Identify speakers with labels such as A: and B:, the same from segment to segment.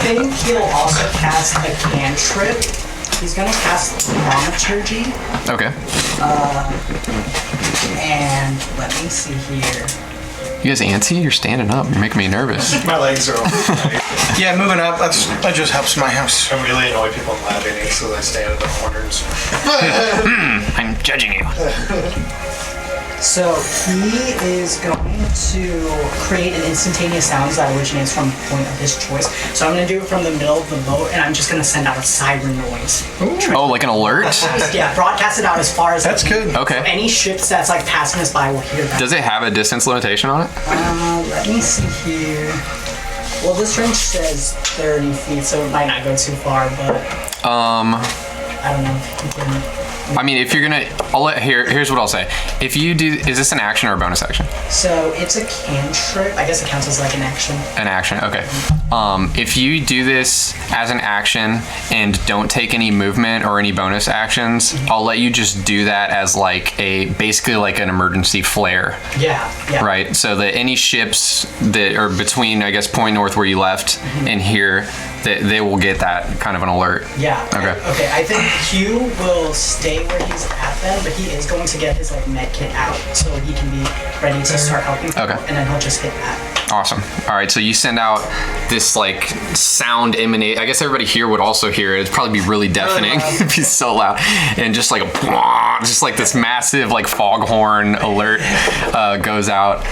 A: think he'll also cast a cantrip. He's gonna cast Thaumaturgy.
B: Okay.
A: And let me see here.
B: You guys antsy? You're standing up. You're making me nervous.
C: My legs are all
D: Yeah, moving up. That just helps my house.
C: I really annoy people in lab meetings, so I stand in the corners.
B: I'm judging you.
A: So he is going to create an instantaneous sound that originates from the point of his choice. So I'm going to do it from the middle of the boat, and I'm just going to send out a siren noise.
B: Oh, like an alert?
A: Yeah, broadcast it out as far as...
D: That's good.
B: Okay.
A: So any ships that's like passing us by will hear that.
B: Does it have a distance limitation on it?
A: Let me see here. Well, this range says 30 feet, so it might not go too far, but... I don't know if you can...
B: I mean, if you're gonna, here's what I'll say. If you do, is this an action or a bonus action?
A: So it's a cantrip. I guess it counts as like an action.
B: An action, okay. If you do this as an action and don't take any movement or any bonus actions, I'll let you just do that as like basically like an emergency flare.
A: Yeah.
B: Right, so that any ships that are between, I guess, Point North where you left and here, they will get that kind of an alert.
A: Yeah.
B: Okay.
A: Okay, I think Hieu will stay where he's at then, but he is going to get his like med kit out so he can be ready to start helping people,
B: Okay.
A: and then he'll just hit that.
B: Awesome. All right, so you send out this like sound emanate. I guess everybody here would also hear it. It'd probably be really deafening. It'd be so loud, and just like just like this massive like foghorn alert goes out,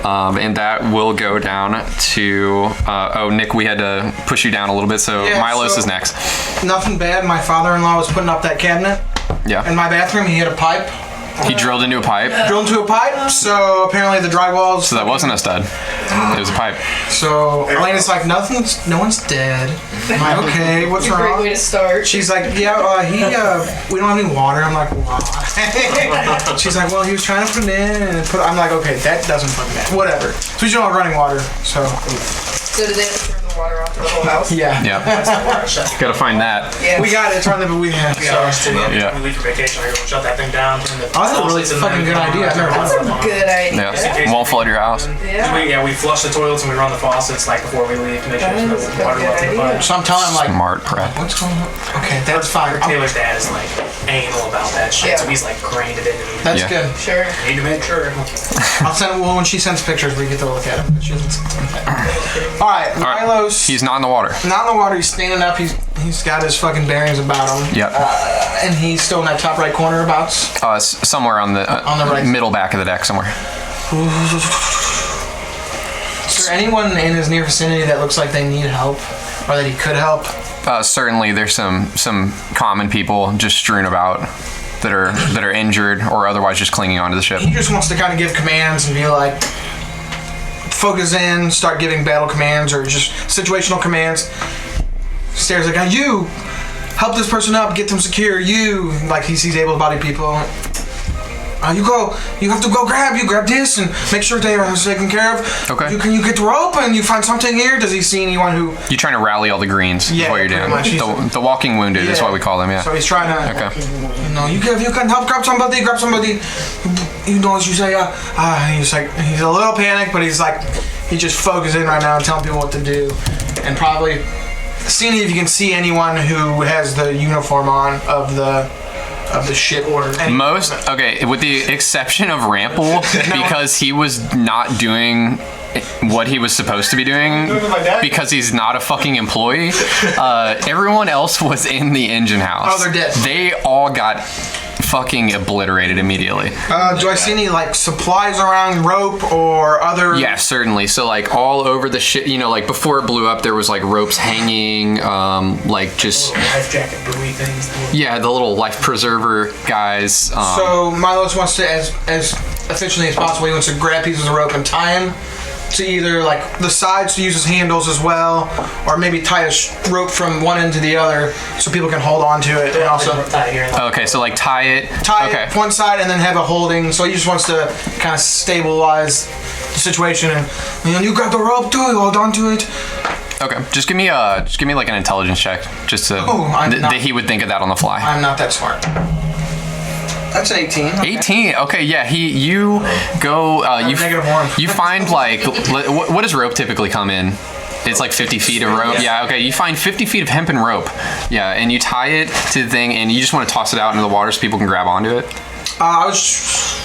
B: and that will go down to. Oh, Nick, we had to push you down a little bit, so
D: Yeah,
B: Mylos
D: so-
B: is next.
D: Nothing bad. My father-in-law was putting up that cabinet
B: Yeah.
D: in my bathroom. He hit a pipe.
B: He drilled into a pipe,
D: Drilled into a pipe, so apparently the drywall's...
B: so that wasn't a stud. It was a pipe.
D: So Elena's like, no one's dead. I'm like, okay, what's
E: Great
D: wrong?
E: way to start.
D: She's like, yeah, we don't have any water. I'm like, why? She's like, well, he was trying to put it in and I'm like, okay, that doesn't fucking matter. Whatever. So we don't have running water, so...
E: So did they have to turn the water off for the whole house?
D: Yeah.
B: Yeah. Gotta find that.
E: Yeah.
D: We got it. It's running, but we have...
C: Yeah,
B: Yeah.
C: we leave for vacation, I go shut that thing down.
D: Oh, that's a really fucking good idea. I've never
E: That's
D: done
E: a good idea.
B: Yeah. Won't flood your house.
E: Yeah.
C: We flush the toilets and we run the faucets like before we leave to make sure there's no water left in the pipe.
D: So I'm telling him, like,
B: Smart prep.
D: what's going on? Okay, that's fine.
C: Taylor's dad is like anal about that shit,
E: Yeah.
C: so he's like grained it into me.
D: That's
B: Yeah.
D: good.
E: Sure.
C: Need to make sure.
D: I'll send. Well, when she sends pictures, we get to look at them. But she doesn't send them. All right, Mylos.
B: He's not in the water.
D: Not in the water. He's standing up. He's got his fucking bearings about him.
B: Yep.
D: And he's still in that top right corner abouts.
B: Somewhere on the
D: right.
B: middle back of the deck somewhere.
D: Is there anyone in his near vicinity that looks like they need help, or that he could help?
B: Certainly, there's some common people just strewn about that are injured or otherwise just clinging onto the ship.
D: He just wants to kind of give commands and be like, focus in, start giving battle commands or just situational commands. Stares like, you help this person up, get them secure. You, like he sees able-bodied people. You have to go grab this and make sure they are taken care of.
B: Okay.
D: You get the rope and you find something here. Does he see anyone who?
B: You're trying to rally all the greens.
D: Yeah,
B: is what you're
D: pretty
B: doing.
D: much.
B: The walking wounded is
D: Yeah.
B: what we call them. Yeah.
D: So he's trying to.
B: Okay.
D: You can help grab somebody. You know what you say. He's a little panicked, but he's just focusing right now and telling people what to do, and probably seeing if you can see anyone who has the uniform on of the ship or
B: with the exception of Rample, because he was not doing what he was supposed to be doing because he's not a fucking employee. Everyone else was in the engine house.
D: Oh, they're dead.
B: They all got fucking obliterated immediately.
D: Do I see any supplies around, rope or other?
B: Yeah, certainly. So all over the shit, before it blew up, there was ropes hanging, just
C: Life jacket buoy things.
B: yeah, the little life preserver guys.
D: So Mylos wants to, as efficiently as possible, he wants to grab pieces of rope and tie him to either the sides to use as handles as well, or maybe tie a rope from one end to the other so people can hold on to it, and also
B: Okay, so tie it. Okay.
D: it one side and then have a holding. So he just wants to kind of stabilize the situation, and you got the rope too. Hold on to it.
B: Okay, just give me an intelligence check, just to that he would think of that on the fly.
D: I'm not that smart. That's an 18. Okay.
B: 18. Okay, yeah. You go.
D: -1.
B: You find what does rope typically come in? It's like 50 feet of rope. Yeah, okay. You find 50 feet of hempen rope. Yeah, and you tie it to the thing, and you just want to toss it out into the water so people can grab onto it.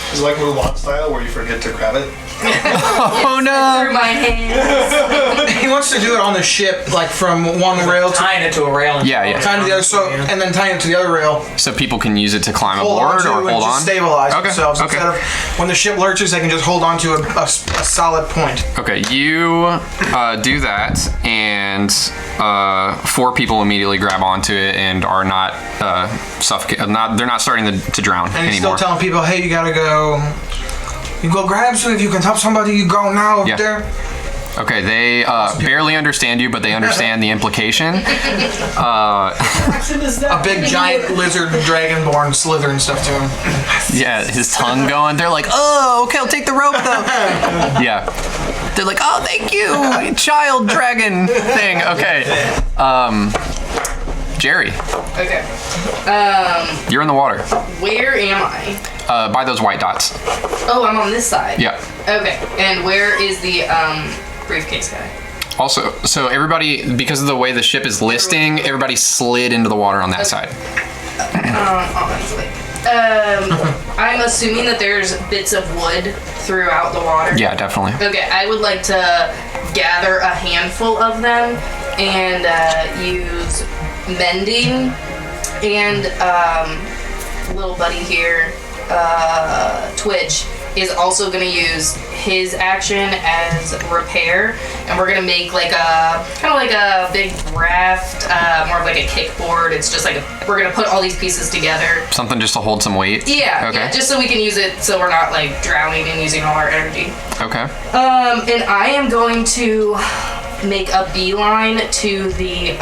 F: Is it like Mulan style where you forget to grab it?
B: Oh no!
E: Through my hands.
D: He wants to do it on the ship, like from one rail to
C: Tying it to a rail. And
B: Yeah.
D: tying to the other, and then tying it to the other rail.
B: So people can use it to climb
D: Hold on
B: aboard
D: to
B: or
D: and
B: hold
D: just
B: on?
D: stabilize
B: Okay,
D: themselves
B: okay.
D: instead of when the ship lurches, they can just hold on to a solid point.
B: Okay, you do that, and 4 people immediately grab onto it and are not suffocated. They're not starting to drown
D: And he's
B: anymore.
D: still telling people, hey, you gotta go. You go grab some. If you can help somebody, you go now up
B: Yeah.
D: there.
B: Okay, they barely understand you, but they understand the implication.
D: A big giant lizard dragonborn slithering stuff to him.
B: Yeah, his tongue going. They're like, oh, okay, I'll take the rope though. Yeah. They're like, oh, thank you, child dragon thing. Okay. Jerry,
E: Okay.
B: you're in the water.
E: Where am I?
B: By those white dots.
E: Oh, I'm on this side.
B: Yeah.
E: Okay. And where is the briefcase guy?
B: Also, so everybody, because of the way the ship is listing, everybody slid into the water on that side.
E: Honestly. I'm assuming that there's bits of wood throughout the water.
B: Yeah, definitely.
E: Okay, I would like to gather a handful of them and use mending and little buddy here, Twitch, is also going to use his action as repair, and we're going to make like a kind of like a big raft, more of like a kickboard. It's just like we're going to put all these pieces together.
B: Something just to hold some weight.
E: Yeah,
B: Okay.
E: yeah, just so we can use it so we're not like drowning and using all our energy.
B: Okay.
E: And I am going to make a beeline to the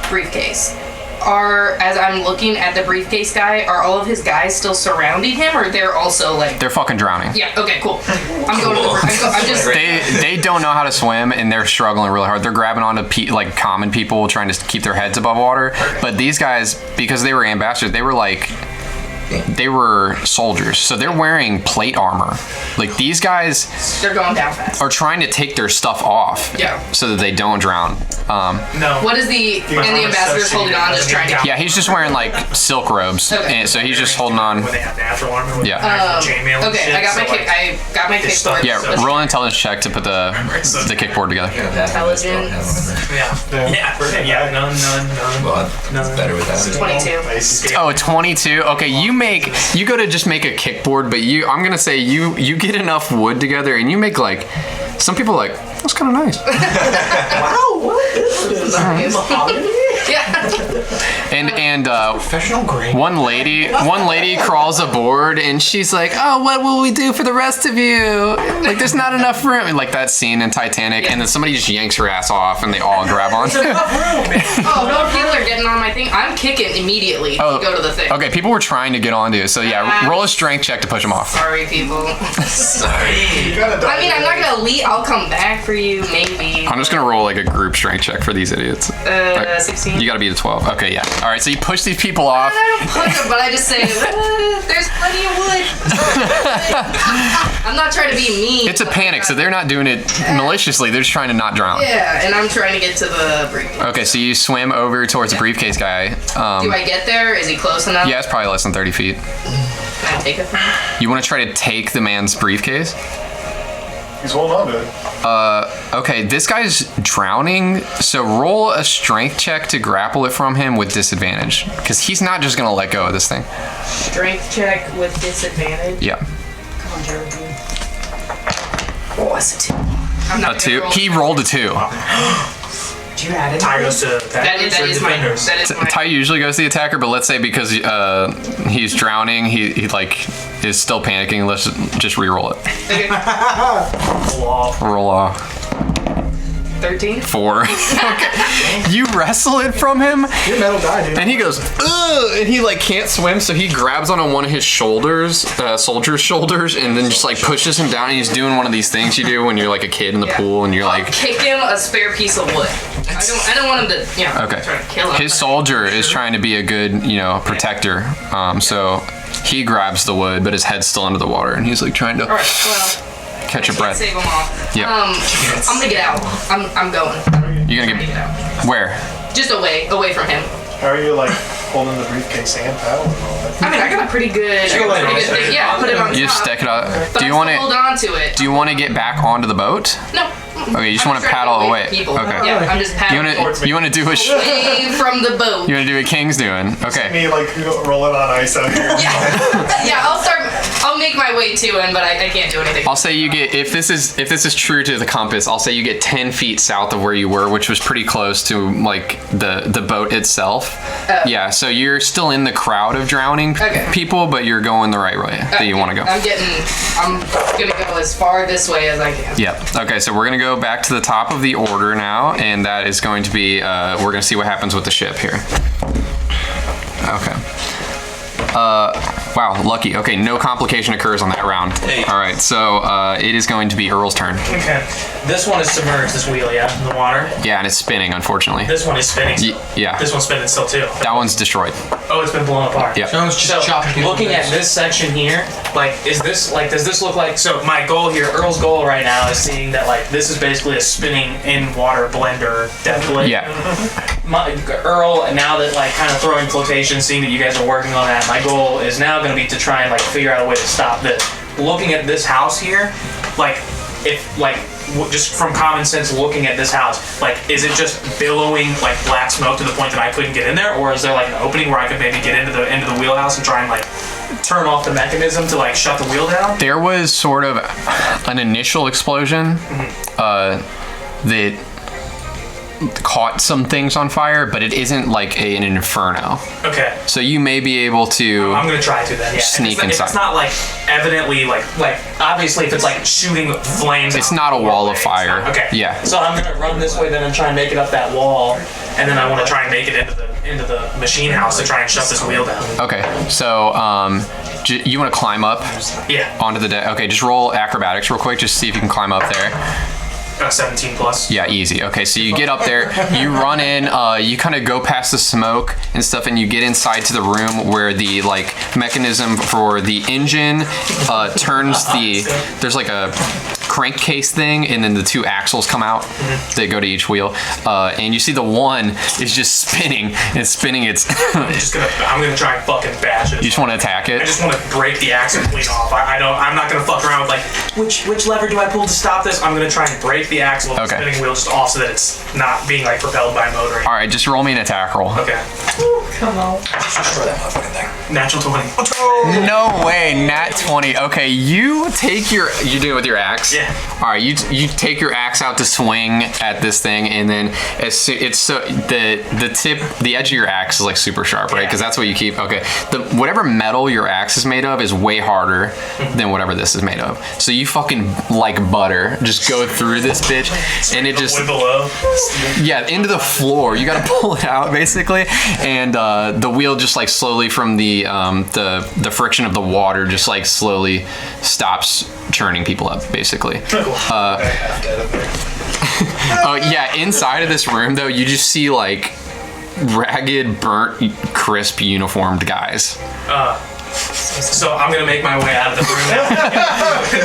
E: briefcase. As I'm looking at the briefcase guy, are all of his guys still surrounding him, or they're also like?
B: They're fucking drowning.
E: Yeah. Okay. Cool. I'm going to. I'm just.
B: They don't know how to swim, and they're struggling really hard. They're grabbing onto like common people trying to keep their heads above water. But these guys, because they were ambassadors, they were soldiers, so they're wearing plate armor. Like these guys
E: They're going down fast.
B: are trying to take their stuff off,
E: Yeah.
B: so that they don't drown.
C: No.
E: What is the ambassador's holding on, just trying to?
B: Yeah, he's just wearing like silk robes,
E: Okay.
B: and so he's just holding on.
C: When they have natural armor with
B: Yeah.
C: actual chainmail and
E: Okay,
C: shit,
E: I got my
C: so,
E: kick. I got my
C: it's
E: kickboard.
B: Yeah,
C: So-
B: roll an intelligence check to put the kickboard together.
E: Intelligence.
C: Yeah, none.
G: Well, it's better with that.
E: 22.
B: Oh, 22. Okay, you go to just make a kickboard, but I'm gonna say you get enough wood together and you make like, some people are like, that's kind of nice.
A: Wow, what is this?
E: Yeah.
B: And
D: Professional grade.
B: one lady crawls aboard and she's like, oh, what will we do for the rest of you? Like, there's not enough room. And like that scene in Titanic, and then somebody just yanks her ass off and they all grab onto it.
E: Oh no, people are getting on my thing. I'm kicking immediately to go to the thing.
B: Okay, people were trying to get onto it, so yeah, roll a strength check to push them off.
E: Sorry, people.
G: Sorry.
E: I mean, I'm not gonna leave. I'll come back for you, maybe.
B: I'm just gonna roll like a group strength check for these idiots.
E: 16.
B: You gotta be the 12. Okay, yeah. All right, so you push these people off.
E: I don't push them, but I just say, there's plenty of wood. I'm not trying to be mean.
B: It's a panic, so they're not doing it maliciously. They're just trying to not drown.
E: Yeah, and I'm trying to get to the briefcase.
B: Okay, so you swim over towards the briefcase guy.
E: Do I get there? Is he close enough?
B: Yeah, it's probably less than 30 feet.
E: Can I take it from him?
B: You want to try to take the man's briefcase?
F: He's holding on to it.
B: Okay, this guy's drowning, so roll a strength check to grapple it from him with disadvantage, because he's not just gonna let go of this thing.
E: Strength check with disadvantage.
B: Yeah,
E: Come on, Geraldine. Oh, that's a 2. I'm not
B: a
E: gonna
B: 2.
E: roll.
B: He rolled a 2.
A: Do you add it?
C: Tie goes to
E: That is mine. That is mine.
B: Ty usually goes to the attacker, but let's say because he's drowning, he like is still panicking. Let's just re-roll it.
E: Okay.
B: Roll off.
E: 13.
B: 4. Okay. You wrestle it from him,
D: Your metal guy, dude.
B: and he goes, ugh, and he like can't swim, so he grabs onto one of his shoulders, soldier's shoulders, and then just like pushes him down. And he's doing one of these things you do when you're like a kid in the pool, and you're
E: I'll
B: like,
E: kick him a spare piece of wood. I don't want him to,
B: okay.
E: try to kill him.
B: His soldier is trying to be a good, protector. So he grabs the wood, but his head's still under the water, and he's like trying to.
E: Alright, well,
B: catch a breath.
E: Save them all.
B: Yep.
E: I'm gonna get out. I'm going.
B: You're gonna
E: get out.
B: Where?
E: Just away from him.
F: How are you like holding the briefcase and paddle and all that?
E: I mean, I got a pretty good thing. Yeah, put it on
B: You just
E: top.
B: stick it up.
E: But
B: Do you
E: I
B: want
E: still hold
B: to?
E: on to it.
B: Do you want to get back onto the boat?
E: No.
B: Okay, you just
E: I'm
B: want to
E: trying
B: paddle
E: get
B: away.
E: from people.
B: Okay.
E: Yeah, I'm just
B: You
E: paddling
B: want to do what?
E: away from the boat.
B: You want to do what King's doing? Okay.
F: Me like rolling on ice out here.
E: Yeah, I'll make my way to him, but I can't do anything.
B: I'll say you get if this is true to the compass. I'll say you get 10 feet south of where you were, which was pretty close to like the boat itself. Yeah, so you're still in the crowd of drowning people, but you're going the right way that you want to go.
E: I'm gonna go as far this way as I can.
B: Yep. Okay, so we're gonna go back to the top of the order now, and that is going to be we're gonna see what happens with the ship here. Okay. Wow, lucky. Okay, no complication occurs on that round.
G: Hey.
B: All right, so it is going to be Earl's turn.
C: Okay. This one is submerged, this wheel, yeah, in the water.
B: Yeah, and it's spinning, unfortunately.
C: This one is spinning still.
B: Yeah.
C: This one's spinning still too.
B: That one's destroyed.
C: Oh, it's been blown apart.
B: Yep.
D: So it's just chopping people
C: looking
D: to
C: at
D: bits.
C: this section here, like, does this look like, so my goal here, Earl's goal right now is seeing that, like, this is basically a spinning in water blender death blade.
B: Yeah.
C: Earl, now that, like, kind of throwing floatation, seeing that you guys are working on that, my goal is now going to be to try and, like, figure out a way to stop this. Looking at this house here, like, if, like, just from common sense looking at this house, like, is it just billowing like black smoke to the point that I couldn't get in there, or is there like an opening where I could maybe get into the wheelhouse and try and like turn off the mechanism to like shut the wheel down?
B: There was sort of an initial explosion that caught some things on fire, but it isn't like an inferno.
C: Okay.
B: So you may be able to.
C: I'm gonna try to then. Yeah.
B: Sneak
C: if
B: inside.
C: It's not like evidently like obviously if it's like shooting flames.
B: It's
C: out
B: not a
C: the
B: wall
C: doorway,
B: of
C: it's
B: fire.
C: not- okay.
B: Yeah.
C: So I'm gonna run this way then and try and make it up that wall, and then I want to try and make it into the machine house to try and shut this wheel down.
B: Okay. So you want to climb up
C: Yeah.
B: onto the deck? Okay. Just roll acrobatics real quick. Just see if you can climb up there.
C: 17 plus.
B: Yeah, easy. Okay, so you get up there, you run in, you kind of go past the smoke and stuff, and you get inside to the room where the like mechanism for the engine turns there's like a crankcase thing, and then the two axles come out that go to each wheel, and you see the one is just spinning. It's spinning.
C: I'm gonna try and fucking bash it.
B: You just want to attack
C: I
B: it.
C: just want to break the axle clean off. I'm not gonna fuck around with like which lever do I pull to stop this? I'm gonna try and break the axle of the
B: Okay.
C: spinning wheel just off so that it's not being like propelled by motor.
B: All right, just roll me an attack roll.
C: Okay.
A: Come on.
G: Destroy that motherfucking thing.
C: Natural 20.
B: No way, nat 20. Okay, you do it with your axe.
C: Yeah.
B: All right, you take your axe out to swing at this thing, and then the edge of your axe is like super sharp, right? Because that's what you keep. Okay, whatever metal your axe is made of is way harder than whatever this is made of. So you fucking like butter, just go through this bitch, and it just
C: Wood below.
B: into the floor. You gotta pull it out basically, and the wheel just like slowly from the friction of the water just like slowly stops churning people up basically. Yeah, inside of this room though, you just see like ragged, burnt, crisp uniformed guys.
C: So I'm gonna make my way out of the room now.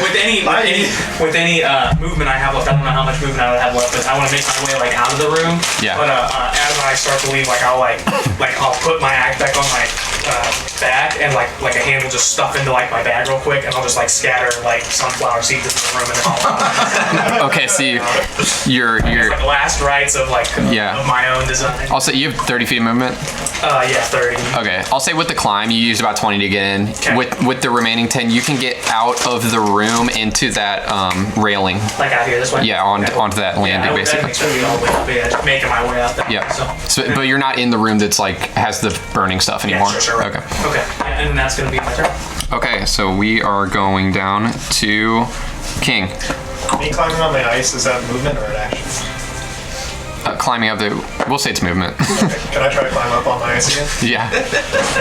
C: with any movement I have left, I don't know how much movement I would have left, but I want to make my way like out of the room.
B: Yeah.
C: But as I start to leave, like I'll put my axe back on my back, and like a hand will just stuff into like my bag real quick, and I'll just like scatter like sunflower seeds into the room, and then I'll
B: Okay, so you're
C: like last rites of like
B: Yeah.
C: of my own design.
B: also you have 30 feet of movement.
C: Yeah, 30.
B: Okay, I'll say with the climb you use about 20 to get in.
C: Okay.
B: With the remaining 10, you can get out of the room into that railing.
C: Like out here this way.
B: Yeah, onto that landing basically.
C: Just making my way out there.
B: Yeah.
C: So.
B: But you're not in the room that's like has the burning stuff anymore.
C: Yeah, sure.
B: Okay.
C: Okay, and that's gonna be my turn.
B: Okay, so we are going down to King.
F: Me climbing on the ice, is that movement or an action?
B: Climbing up we'll say it's movement.
F: Can I try to climb up on the ice again?
B: Yeah.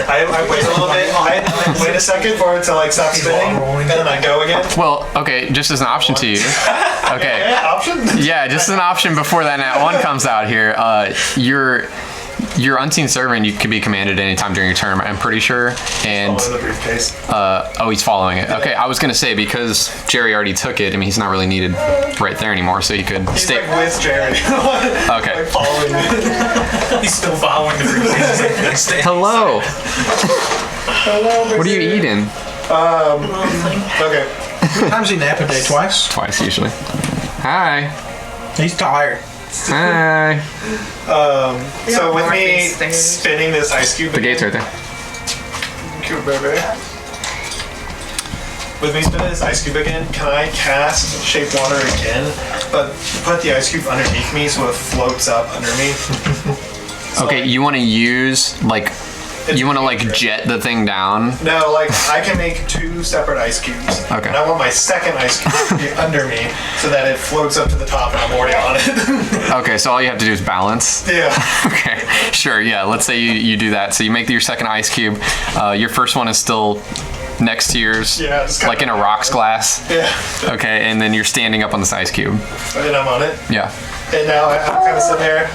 F: I wait a little bit. I wait a second for it to like stop spinning, and then I go again.
B: Well, okay, just as an option to you. Okay.
F: Yeah, option.
B: Yeah, just an option before that nat 1 comes out here. Your unseen servant, you could be commanded anytime during your turn, I'm pretty sure. And
F: Follow the briefcase.
B: oh, he's following it. Okay, I was gonna say because Jerry already took it. I mean, he's not really needed right there anymore, so you could
F: He's
B: stay.
F: like with Jerry.
B: Okay.
F: Like following me.
C: He's still following the briefcase.
B: Hello. What are you eating?
F: Okay.
D: How many times do you nap a day? Twice?
B: Twice usually. Hi.
D: He's tired.
B: Hi.
F: So with me
E: Northeast stairs.
F: spinning this ice cube.
B: The gate's right there.
F: Cute baby. With me spinning this ice cube again, can I cast Shape Water again, but put the ice cube underneath me so it floats up under me?
B: Okay, you want to use like. You want to like jet the thing down?
F: No, like I can make 2 separate ice cubes.
B: Okay.
F: And I want my second ice cube to be under me so that it floats up to the top and I'm already on it.
B: Okay, so all you have to do is balance.
F: Yeah.
B: Okay, sure, yeah. Let's say you do that. So you make your second ice cube. Your first one is still next to yours,
F: Yeah, it's kinda
B: like in a rocks glass.
F: Yeah.
B: Okay, and then you're standing up on this ice cube.
F: And I'm on it.
B: Yeah.
F: And now I'm kind of sitting there.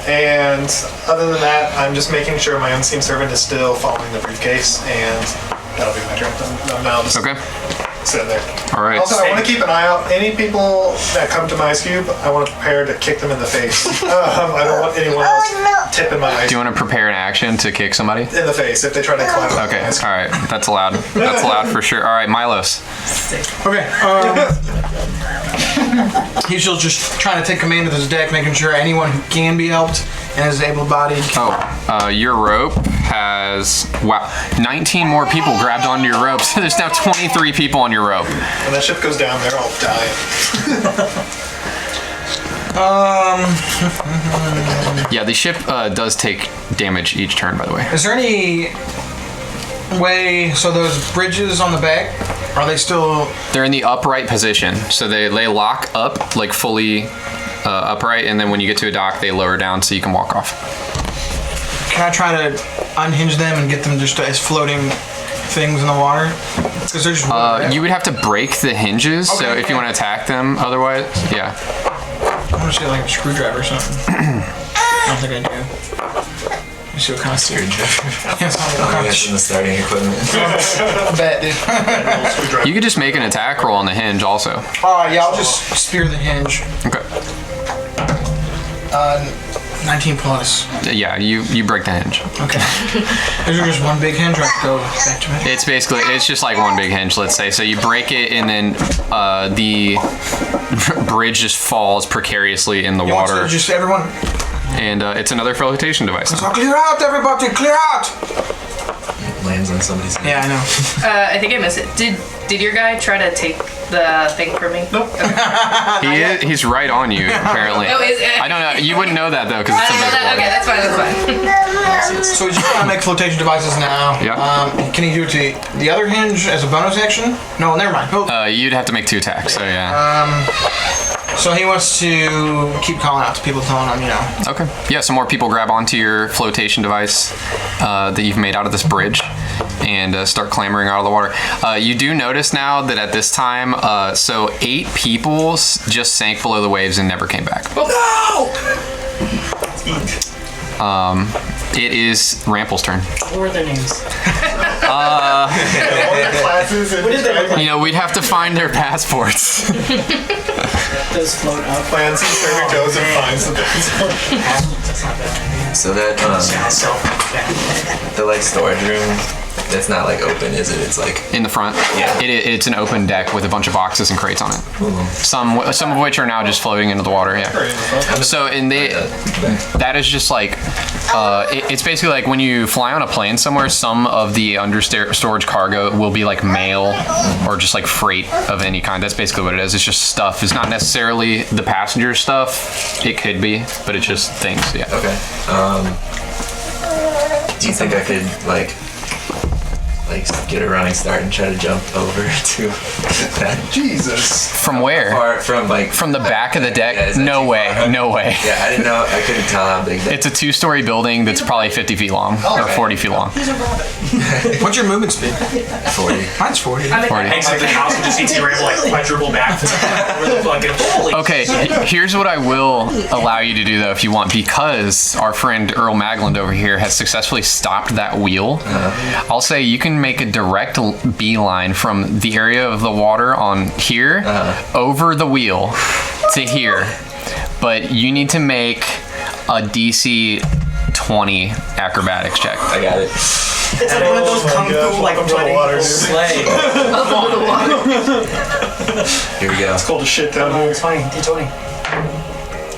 F: And other than that, I'm just making sure my unseen servant is still following the briefcase, and that'll be my turn. I'm now just
B: Okay.
F: sitting there.
B: All right.
F: Also, I want to keep an eye out. Any people that come to my ice cube, I want to prepare to kick them in the face. I don't want anyone else tipping my ice
B: Do you want to prepare an action to kick somebody?
F: in the face if they try to climb up.
B: Okay. All right. That's allowed. That's allowed for sure. All right, Mylos.
D: Okay. He's still just trying to take command of this deck, making sure anyone who can be helped and is able-bodied.
B: Oh, your rope has 19 more people grabbed onto your rope. So there's now 23 people on your rope.
F: When that ship goes down, they're all dying.
B: Yeah, the ship does take damage each turn, by the way.
D: Is there any way? So those bridges on the back, are they still?
B: They're in the upright position, so they lock up like fully upright, and then when you get to a dock, they lower down so you can walk off.
D: Can I try to unhinge them and get them just as floating things in the water? Because they're just.
B: You would have to break the hinges, so
D: Okay,
B: if you want to attack them, otherwise, yeah.
D: I'm gonna say like a screwdriver or something. I don't think I do. Let me see what kind of
H: Screwdriver.
D: Yes,
H: That's in the starting equipment.
D: bet, dude.
B: You could just make an attack roll on the hinge also.
D: Yeah, I'll just spear the hinge.
B: Okay.
D: 19 plus.
B: Yeah, you break the hinge.
D: Okay. Is there just one big hinge or I have to go back to it?
B: It's just like one big hinge, let's say. So you break it, and then the bridge just falls precariously in the water.
D: So just everyone.
B: And it's another flotation device.
D: So clear out, everybody! Clear out!
H: Lands on somebody's head.
D: Yeah, I know.
E: I think I missed it. Did your guy try to take the thing from me? Nope.
B: He's right on you, apparently.
E: Oh, is it?
B: I don't know. You wouldn't know that though, because
E: I
B: it's
E: don't know that.
B: invisible.
E: Okay, that's fine. That's fine.
D: So we just want to make flotation devices now.
B: Yeah.
D: Can you do it to the other hinge as a bonus action? No, never mind. Oh.
B: You'd have to make 2 attacks. So yeah.
D: So he wants to keep calling out to people, telling them,
B: Okay. Yeah. Some more people grab onto your flotation device that you've made out of this bridge, and start clambering out of the water. You do notice now that at this time, so 8 people just sank below the waves and never came back. It is Rample's turn.
A: What were their names?
F: All the classes and
B: You know, we'd have to find their passports.
A: Those float up.
F: my unseen servant goes and finds the
H: So that the like storage room, that's not like open, is it? It's like
B: In the front,
H: Yeah.
B: it's an open deck with a bunch of boxes and crates on it. Some of which are now just floating into the water. Yeah. So that is just like it's basically like when you fly on a plane somewhere. Some of the storage cargo will be like mail or just like freight of any kind. That's basically what it is. It's just stuff. It's not necessarily the passenger stuff. It could be, but it's just things. Yeah.
H: okay. Do you think I could like like get a running start and try to jump over to that.
F: Jesus.
B: From where?
H: Far from like
B: From the back of the deck?
H: Yeah, is that
B: No
H: too
B: way.
H: far?
B: No way.
H: Yeah, I didn't know. I couldn't tell how big that.
B: It's a 2-story building that's probably 50 feet long or 40 feet long.
D: What's your movement speed?
H: 40.
D: Mine's 40.
B: 40.
C: Exit the house and just see Rample like quadruple back. Where the fucking holy
B: Okay, here's what I will allow you to do though if you want, because our friend Earl Maglund over here has successfully stopped that wheel. I'll say you can make a direct beeline from the area of the water on here over the wheel to here, but you need to make a DC 20 acrobatics check.
H: I got it.
A: It's like one of those kung fu like
F: Welcome to the water, dude.
C: slay.
H: Here we go.
F: It's cold as shit down here.
A: D20.